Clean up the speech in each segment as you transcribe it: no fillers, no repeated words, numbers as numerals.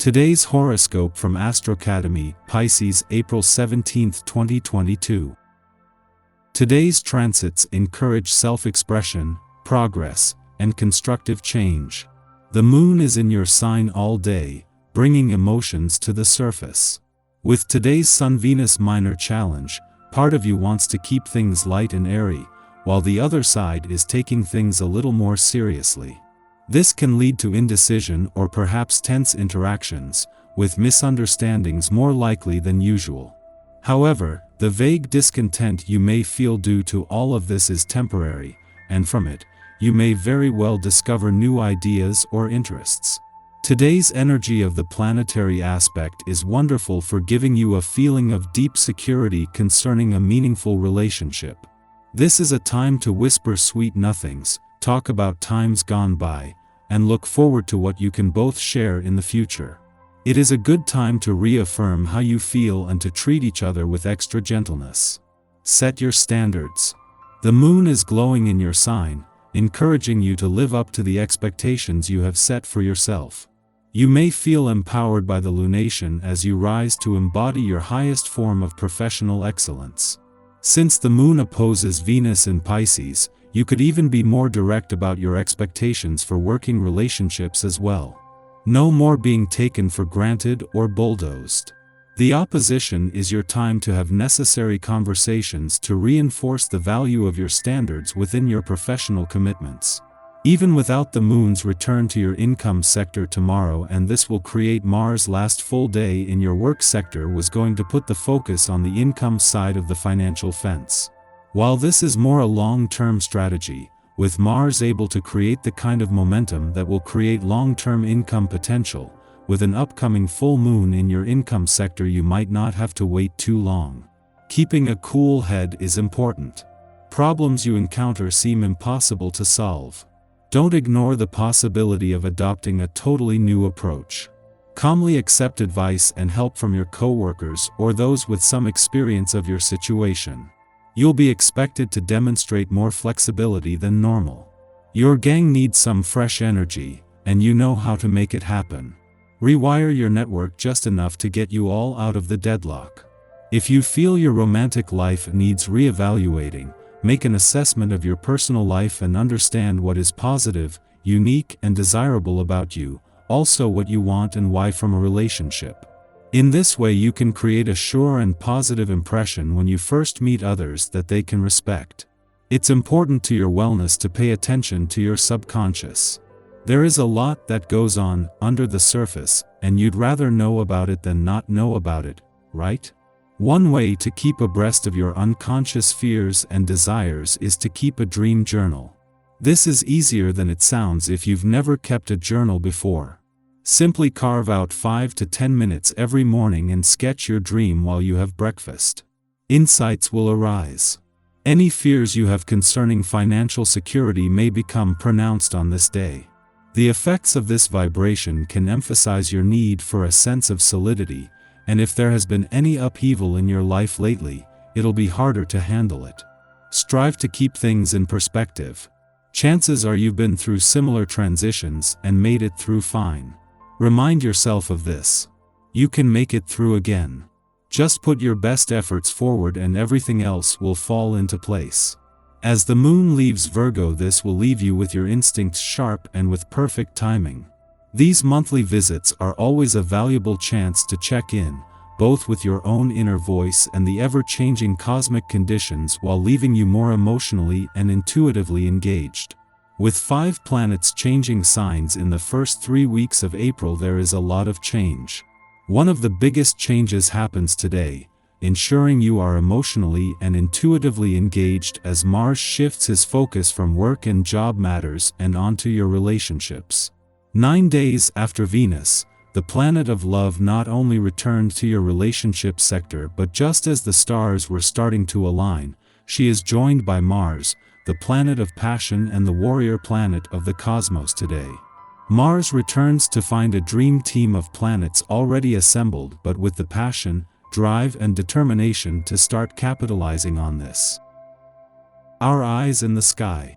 Today's horoscope from Astrocademy, Pisces, April 17, 2022. Today's transits encourage self-expression, progress, and constructive change. The moon is in your sign all day, bringing emotions to the surface. With today's Sun-Venus minor challenge, part of you wants to keep things light and airy, while the other side is taking things a little more seriously. This can lead to indecision or perhaps tense interactions, with misunderstandings more likely than usual. However, the vague discontent you may feel due to all of this is temporary, and from it, you may very well discover new ideas or interests. Today's energy of the planetary aspect is wonderful for giving you a feeling of deep security concerning a meaningful relationship. This is a time to whisper sweet nothings, talk about times gone by, and look forward to what you can both share in the future. It is a good time to reaffirm how you feel and to treat each other with extra gentleness. Set your standards. The moon is glowing in your sign, encouraging you to live up to the expectations you have set for yourself. You may feel empowered by the lunation as you rise to embody your highest form of professional excellence. Since the moon opposes Venus in Pisces, you could even be more direct about your expectations for working relationships as well. No more being taken for granted or bulldozed. The opposition is your time to have necessary conversations to reinforce the value of your standards within your professional commitments. Even without the moon's return to your income sector tomorrow, and this will create Mars' last full day in your work sector, was going to put the focus on the income side of the financial fence. While this is more a long-term strategy, with Mars able to create the kind of momentum that will create long-term income potential, with an upcoming full moon in your income sector you might not have to wait too long. Keeping a cool head is important. Problems you encounter seem impossible to solve. Don't ignore the possibility of adopting a totally new approach. Calmly accept advice and help from your coworkers or those with some experience of your situation. You'll be expected to demonstrate more flexibility than normal. Your gang needs some fresh energy, and you know how to make it happen. Rewire your network just enough to get you all out of the deadlock. If you feel your romantic life needs reevaluating, make an assessment of your personal life and understand what is positive, unique, and desirable about you, also what you want and why from a relationship. In this way you can create a sure and positive impression when you first meet others that they can respect. It's important to your wellness to pay attention to your subconscious. There is a lot that goes on under the surface, and you'd rather know about it than not know about it, right? One way to keep abreast of your unconscious fears and desires is to keep a dream journal. This is easier than it sounds if you've never kept a journal before. Simply carve out 5 to 10 minutes every morning and sketch your dream while you have breakfast. Insights will arise. Any fears you have concerning financial security may become pronounced on this day. The effects of this vibration can emphasize your need for a sense of solidity, and if there has been any upheaval in your life lately, it'll be harder to handle it. Strive to keep things in perspective. Chances are you've been through similar transitions and made it through fine. Remind yourself of this. You can make it through again. Just put your best efforts forward and everything else will fall into place. As the moon leaves Virgo, this will leave you with your instincts sharp and with perfect timing. These monthly visits are always a valuable chance to check in, both with your own inner voice and the ever-changing cosmic conditions, while leaving you more emotionally and intuitively engaged. With 5 planets changing signs in the first 3 weeks of April, there is a lot of change. One of the biggest changes happens today, ensuring you are emotionally and intuitively engaged as Mars shifts his focus from work and job matters and onto your relationships. 9 days after Venus, the planet of love not only returned to your relationship sector, but just as the stars were starting to align, she is joined by Mars, the planet of passion and the warrior planet of the cosmos today. Mars returns to find a dream team of planets already assembled, but with the passion, drive, and determination to start capitalizing on this. Our eyes in the sky.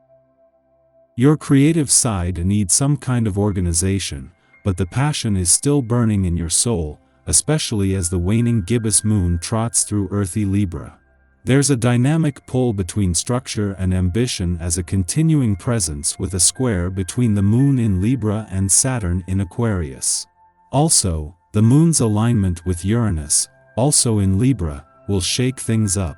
Your creative side needs some kind of organization, but the passion is still burning in your soul, especially as the waning gibbous moon trots through earthy Libra. There's a dynamic pull between structure and ambition as a continuing presence, with a square between the moon in Libra and Saturn in Aquarius. Also, the moon's alignment with Uranus, also in Libra, will shake things up.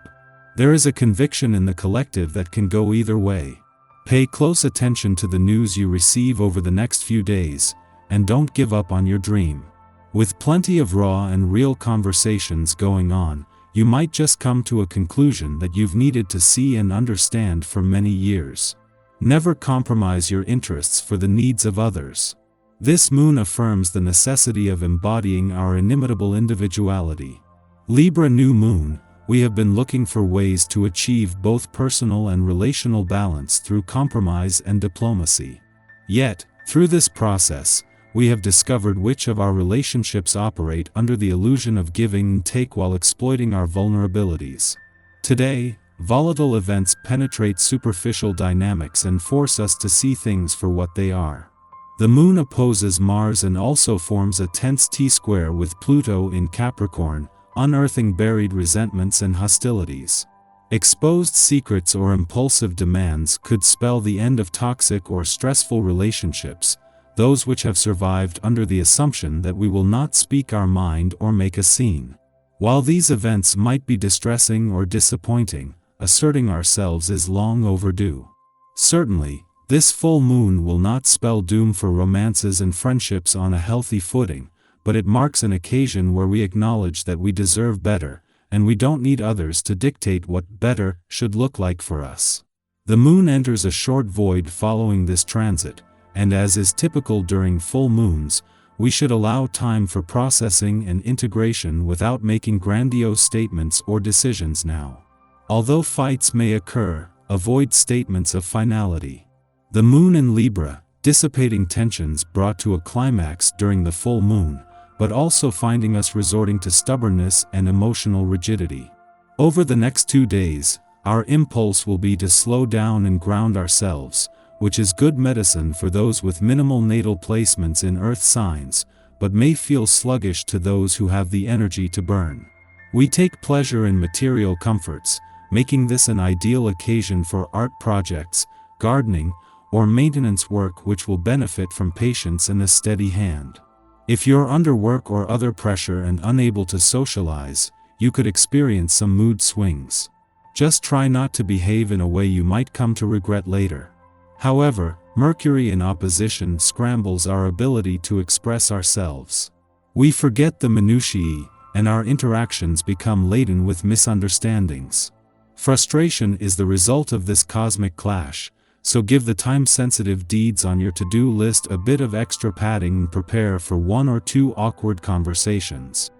There is a conviction in the collective that can go either way. Pay close attention to the news you receive over the next few days, and don't give up on your dream. With plenty of raw and real conversations going on, you might just come to a conclusion that you've needed to see and understand for many years. Never compromise your interests for the needs of others. This moon affirms the necessity of embodying our inimitable individuality. Libra new moon, we have been looking for ways to achieve both personal and relational balance through compromise and diplomacy. Yet, through this process, we have discovered which of our relationships operate under the illusion of giving and take while exploiting our vulnerabilities. Today, volatile events penetrate superficial dynamics and force us to see things for what they are. The moon opposes Mars and also forms a tense T-square with Pluto in Capricorn, unearthing buried resentments and hostilities. Exposed secrets or impulsive demands could spell the end of toxic or stressful relationships, those which have survived under the assumption that we will not speak our mind or make a scene. While these events might be distressing or disappointing, asserting ourselves is long overdue. Certainly, this full moon will not spell doom for romances and friendships on a healthy footing, but it marks an occasion where we acknowledge that we deserve better, and we don't need others to dictate what better should look like for us. The moon enters a short void following this transit, and as is typical during full moons, we should allow time for processing and integration without making grandiose statements or decisions now. Although fights may occur, avoid statements of finality. The moon in Libra, dissipating tensions brought to a climax during the full moon, but also finding us resorting to stubbornness and emotional rigidity. Over the next 2 days, our impulse will be to slow down and ground ourselves, which is good medicine for those with minimal natal placements in earth signs, but may feel sluggish to those who have the energy to burn. We take pleasure in material comforts, making this an ideal occasion for art projects, gardening, or maintenance work which will benefit from patience and a steady hand. If you're under work or other pressure and unable to socialize, you could experience some mood swings. Just try not to behave in a way you might come to regret later. However, Mercury in opposition scrambles our ability to express ourselves. We forget the minutiae, and our interactions become laden with misunderstandings. Frustration is the result of this cosmic clash, so give the time-sensitive deeds on your to-do list a bit of extra padding and prepare for 1 or 2 awkward conversations.